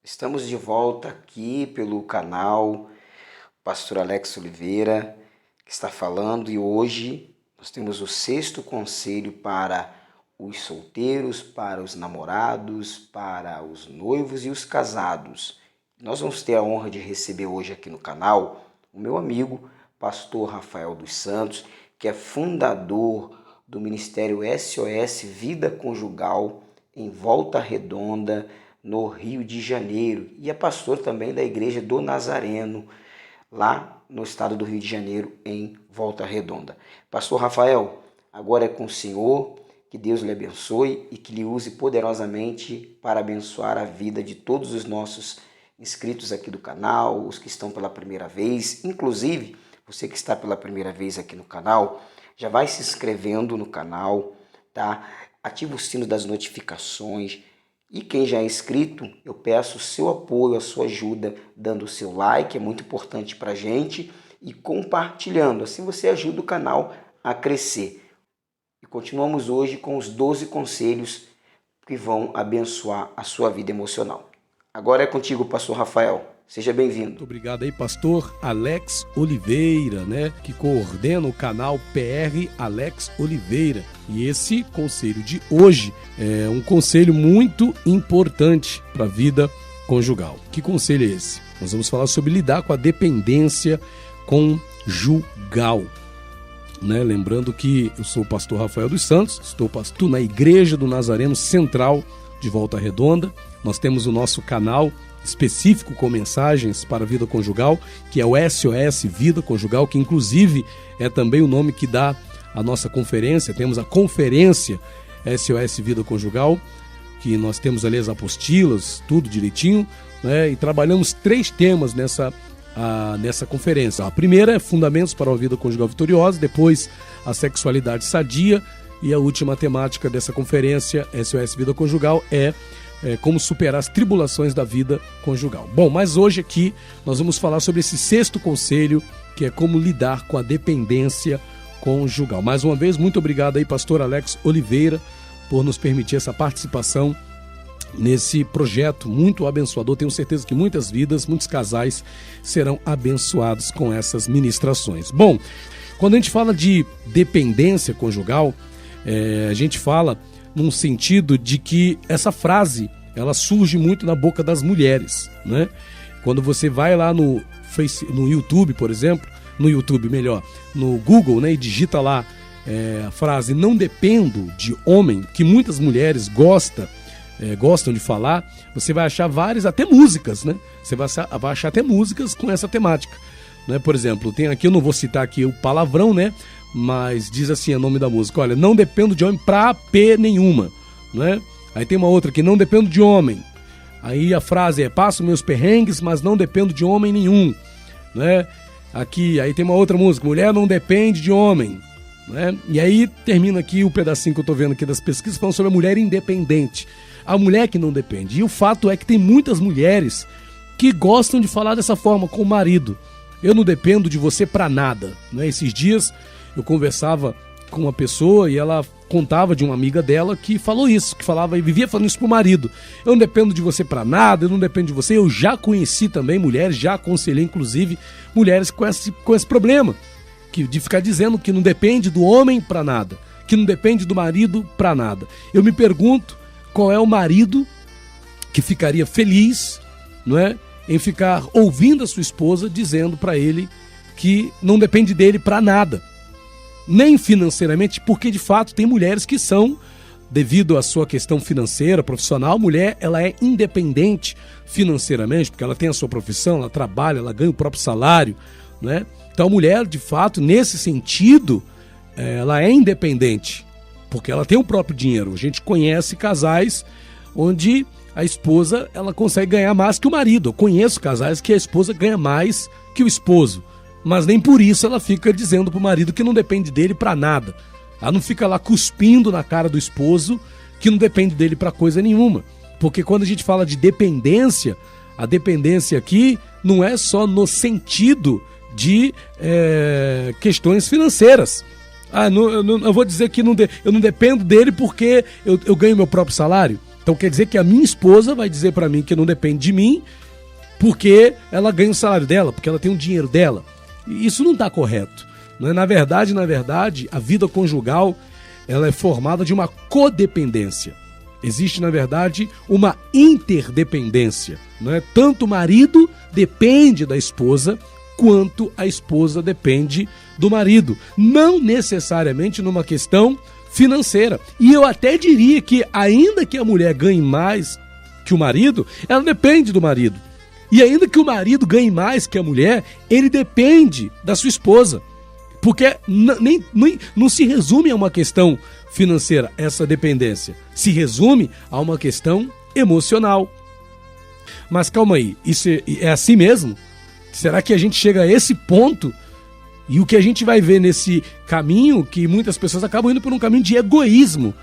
Estamos de volta aqui pelo canal Pastor Alex Oliveira, que está falando, e hoje nós temos o 6º conselho para os solteiros, para os namorados, para os noivos e os casados. Nós vamos ter a honra de receber hoje aqui no canal o meu amigo, Pastor Rafael dos Santos, que é fundador do Ministério SOS Vida Conjugal em Volta Redonda, no Rio de Janeiro, e é pastor também da Igreja do Nazareno, lá no estado do Rio de Janeiro, em Volta Redonda. Pastor Rafael, agora é com o Senhor, que Deus lhe abençoe e que lhe use poderosamente para abençoar a vida de todos os nossos inscritos aqui do canal, os que estão pela primeira vez, inclusive você que está pela primeira vez aqui no canal, já vai se inscrevendo no canal, tá? Ativa o sino das notificações. E quem já é inscrito, eu peço o seu apoio, a sua ajuda, dando o seu like, é muito importante para a gente, e compartilhando, assim você ajuda o canal a crescer. E continuamos hoje com os 12 conselhos que vão abençoar a sua vida emocional. Agora é contigo, Pastor Rafael. Seja bem-vindo. Muito obrigado aí, Pastor Alex Oliveira, que coordena o canal PR Alex Oliveira. E esse conselho de hoje é um conselho muito importante para a vida conjugal. Que conselho é esse? Nós vamos falar sobre lidar com a dependência conjugal. Lembrando que eu sou o Pastor Rafael dos Santos, estou pastor na Igreja do Nazareno Central de Volta Redonda. Nós temos o nosso canal específico com mensagens para a vida conjugal, que é o SOS Vida Conjugal, que inclusive é também o nome que dá a nossa conferência. Temos a conferência SOS Vida Conjugal, que nós temos ali as apostilas, tudo direitinho, e trabalhamos 3 temas nessa conferência. A primeira é Fundamentos para uma Vida Conjugal Vitoriosa, depois a Sexualidade Sadia, e a última temática dessa conferência SOS Vida Conjugal é como superar as tribulações da vida conjugal. Bom, mas hoje aqui nós vamos falar sobre esse 6º conselho, que é como lidar com a dependência conjugal. Mais uma vez, muito obrigado aí, Pastor Alex Oliveira, por nos permitir essa participação nesse projeto muito abençoador. Tenho certeza que muitas vidas, muitos casais serão abençoados com essas ministrações. Bom, quando a gente fala de dependência conjugal, a gente fala num sentido de que essa frase, ela surge muito na boca das mulheres, Quando você vai lá no YouTube, por exemplo, no Google, e digita lá a frase "não dependo de homem", que muitas mulheres gostam de falar, você vai achar várias, até músicas, Você vai achar até músicas com essa temática, Por exemplo, tem aqui, eu não vou citar aqui o palavrão, mas diz assim o nome da música: olha, não dependo de homem pra P nenhuma, Aí tem uma outra aqui: não dependo de homem. Aí a frase é: passo meus perrengues, mas não dependo de homem nenhum, Aí tem uma outra música: mulher não depende de homem, E aí termina aqui o pedacinho que eu tô vendo aqui das pesquisas falando sobre a mulher independente, a mulher que não depende. E o fato é que tem muitas mulheres que gostam de falar dessa forma com o marido: eu não dependo de você pra nada, Esses dias eu conversava com uma pessoa e ela contava de uma amiga dela que falou isso, que falava e vivia falando isso pro marido: eu não dependo de você pra nada, eu não dependo de você. Eu já conheci também mulheres, já aconselhei inclusive mulheres com esse problema, de ficar dizendo que não depende do homem pra nada, que não depende do marido pra nada. Eu me pergunto qual é o marido que ficaria feliz, em ficar ouvindo a sua esposa dizendo pra ele que não depende dele pra nada, nem financeiramente, porque de fato tem mulheres que são, devido à sua questão financeira, profissional, a mulher ela é independente financeiramente, porque ela tem a sua profissão, ela trabalha, ela ganha o próprio salário, Então a mulher, de fato, nesse sentido, ela é independente, porque ela tem o próprio dinheiro. A gente conhece casais onde a esposa ela consegue ganhar mais que o marido. Eu conheço casais que a esposa ganha mais que o esposo, mas nem por isso ela fica dizendo pro marido que não depende dele pra nada. Ela não fica lá cuspindo na cara do esposo que não depende dele pra coisa nenhuma. Porque quando a gente fala de dependência, a dependência aqui não é só no sentido de questões financeiras. Eu vou dizer que eu não dependo dele porque eu ganho meu próprio salário. Então quer dizer que a minha esposa vai dizer para mim que não depende de mim porque ela ganha o salário dela, porque ela tem o dinheiro dela. E isso não está correto. Na verdade, a vida conjugal ela é formada de uma codependência. Existe, na verdade, uma interdependência. Tanto o marido depende da esposa, quanto a esposa depende do marido. Não necessariamente numa questão financeira. E eu até diria que, ainda que a mulher ganhe mais que o marido, ela depende do marido. E ainda que o marido ganhe mais que a mulher, ele depende da sua esposa. Porque não se resume a uma questão financeira, essa dependência. Se resume a uma questão emocional. Mas calma aí, isso é assim mesmo? Será que a gente chega a esse ponto? E o que a gente vai ver nesse caminho, que muitas pessoas acabam indo por um caminho de egoísmo.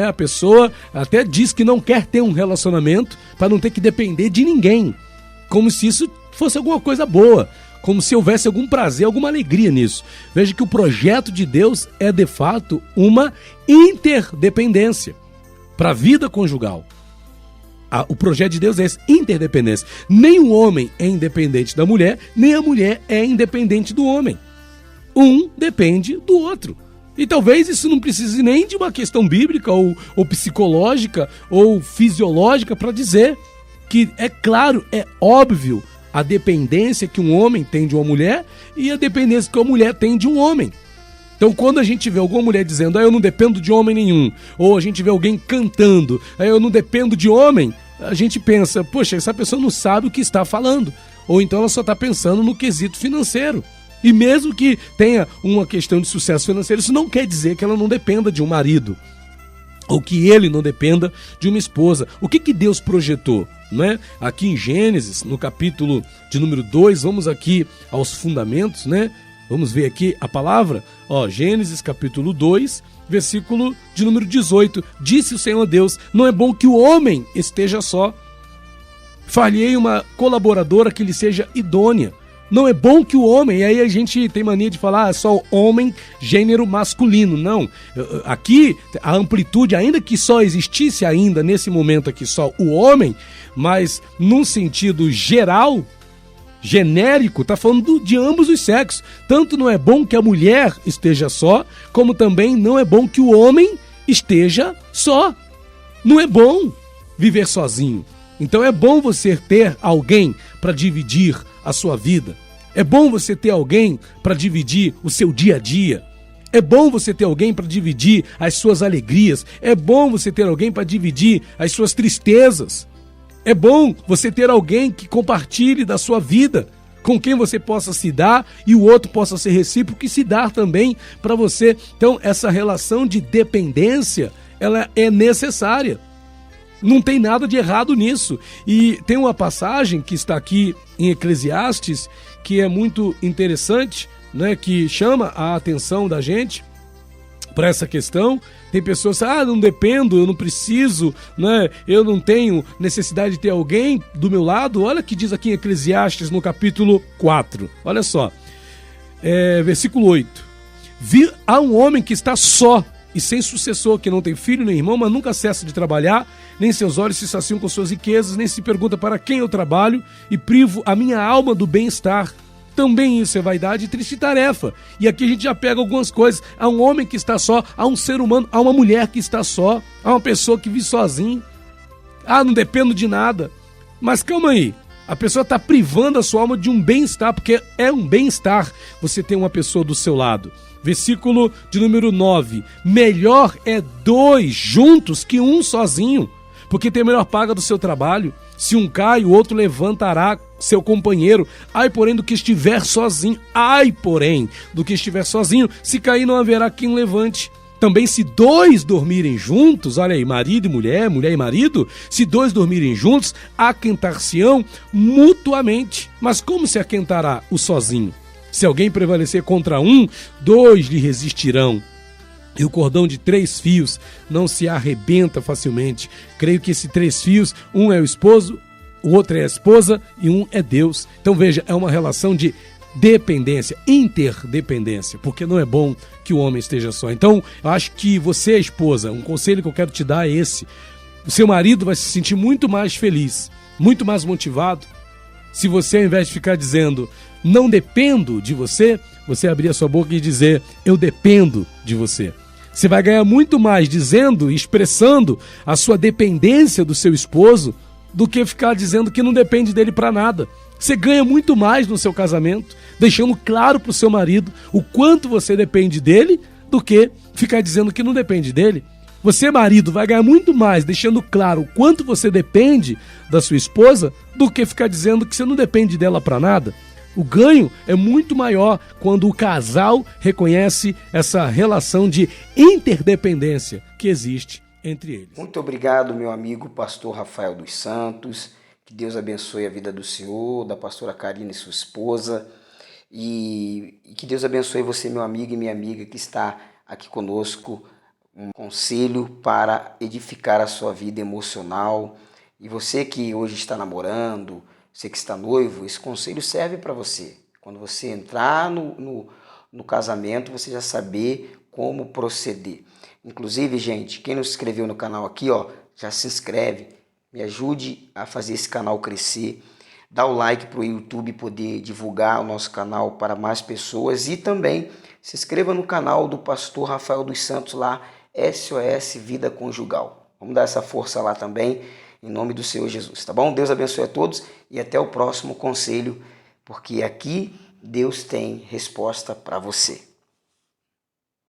A pessoa até diz que não quer ter um relacionamento para não ter que depender de ninguém. Como se isso fosse alguma coisa boa. Como se houvesse algum prazer, alguma alegria nisso. Veja que o projeto de Deus é, de fato, uma interdependência para a vida conjugal. O projeto de Deus é essa interdependência. Nem o homem é independente da mulher, nem a mulher é independente do homem. Um depende do outro. E talvez isso não precise nem de uma questão bíblica ou psicológica ou fisiológica para dizer que é claro, é óbvio a dependência que um homem tem de uma mulher e a dependência que uma mulher tem de um homem. Então, quando a gente vê alguma mulher dizendo, eu não dependo de homem nenhum, ou a gente vê alguém cantando, eu não dependo de homem, a gente pensa, poxa, essa pessoa não sabe o que está falando. Ou então ela só está pensando no quesito financeiro. E mesmo que tenha uma questão de sucesso financeiro, isso não quer dizer que ela não dependa de um marido. Ou que ele não dependa de uma esposa. O que Deus projetou? Aqui em Gênesis, no capítulo de número 2, vamos aqui aos fundamentos, Vamos ver aqui a palavra, Gênesis capítulo 2, versículo de número 18. Disse o Senhor Deus, não é bom que o homem esteja só. Far-lhe-ei uma colaboradora que lhe seja idônea. Não é bom que o homem, e aí a gente tem mania de falar só homem, gênero masculino. Não, aqui a amplitude, ainda que só existisse ainda nesse momento aqui só o homem, mas num sentido geral, genérico, está falando de ambos os sexos. Tanto não é bom que a mulher esteja só, como também não é bom que o homem esteja só. Não é bom viver sozinho. Então é bom você ter alguém para dividir a sua vida. É bom você ter alguém para dividir o seu dia a dia. É bom você ter alguém para dividir as suas alegrias. É bom você ter alguém para dividir as suas tristezas. É bom você ter alguém que compartilhe da sua vida, com quem você possa se dar e o outro possa ser recíproco e se dar também para você. Então, essa relação de dependência, ela é necessária. Não tem nada de errado nisso. E tem uma passagem que está aqui em Eclesiastes, que é muito interessante, que chama a atenção da gente para essa questão. Tem pessoas que não dependo, eu não preciso, eu não tenho necessidade de ter alguém do meu lado. Olha o que diz aqui em Eclesiastes, no capítulo 4. Olha só, versículo 8. Há um homem que está só e sem sucessor, que não tem filho nem irmão, mas nunca cessa de trabalhar, nem seus olhos se saciam com suas riquezas, nem se pergunta para quem eu trabalho e privo a minha alma do bem-estar. Também isso é vaidade e triste tarefa. E aqui a gente já pega algumas coisas. Há um homem que está só, há um ser humano, há uma mulher que está só, há uma pessoa que vive sozinha. Não dependo de nada. Mas calma aí, a pessoa está privando a sua alma de um bem-estar, porque é um bem-estar você ter uma pessoa do seu lado. Versículo de número 9. Melhor é 2 juntos que um sozinho, porque tem a melhor paga do seu trabalho. Se um cai, o outro levantará seu companheiro. Ai, porém, do que estiver sozinho. Ai, porém, do que estiver sozinho. Se cair, não haverá quem levante. Também se 2 dormirem juntos, olha aí, marido e mulher, mulher e marido, se 2 dormirem juntos, aquentar-se-ão mutuamente. Mas como se aquentará o sozinho? Se alguém prevalecer contra um, 2 lhe resistirão. E o cordão de 3 fios não se arrebenta facilmente. Creio que esses 3 fios, um é o esposo, o outro é a esposa e um é Deus. Então veja, é uma relação de dependência, interdependência, porque não é bom que o homem esteja só. Então, eu acho que você, esposa, um conselho que eu quero te dar é esse. O seu marido vai se sentir muito mais feliz, muito mais motivado, se você, ao invés de ficar dizendo não dependo de você, você abrir a sua boca e dizer eu dependo de você. Você vai ganhar muito mais dizendo e expressando a sua dependência do seu esposo do que ficar dizendo que não depende dele para nada. Você ganha muito mais no seu casamento, deixando claro para o seu marido o quanto você depende dele, do que ficar dizendo que não depende dele. Você, marido, vai ganhar muito mais deixando claro o quanto você depende da sua esposa do que ficar dizendo que você não depende dela para nada. O ganho é muito maior quando o casal reconhece essa relação de interdependência que existe entre eles. Muito obrigado, meu amigo pastor Rafael dos Santos. Que Deus abençoe a vida do senhor, da pastora Karine, sua esposa. E que Deus abençoe você, meu amigo e minha amiga, que está aqui conosco. Um conselho para edificar a sua vida emocional. E você que hoje está namorando, você que está noivo, esse conselho serve para você. Quando você entrar no casamento, você já saber como proceder. Inclusive, gente, quem não se inscreveu no canal aqui, ó, já se inscreve. Me ajude a fazer esse canal crescer. Dá o like para o YouTube poder divulgar o nosso canal para mais pessoas. E também se inscreva no canal do pastor Rafael dos Santos lá, SOS Vida Conjugal. Vamos dar essa força lá também, em nome do Senhor Jesus, tá bom? Deus abençoe a todos e até o próximo conselho, porque aqui Deus tem resposta para você.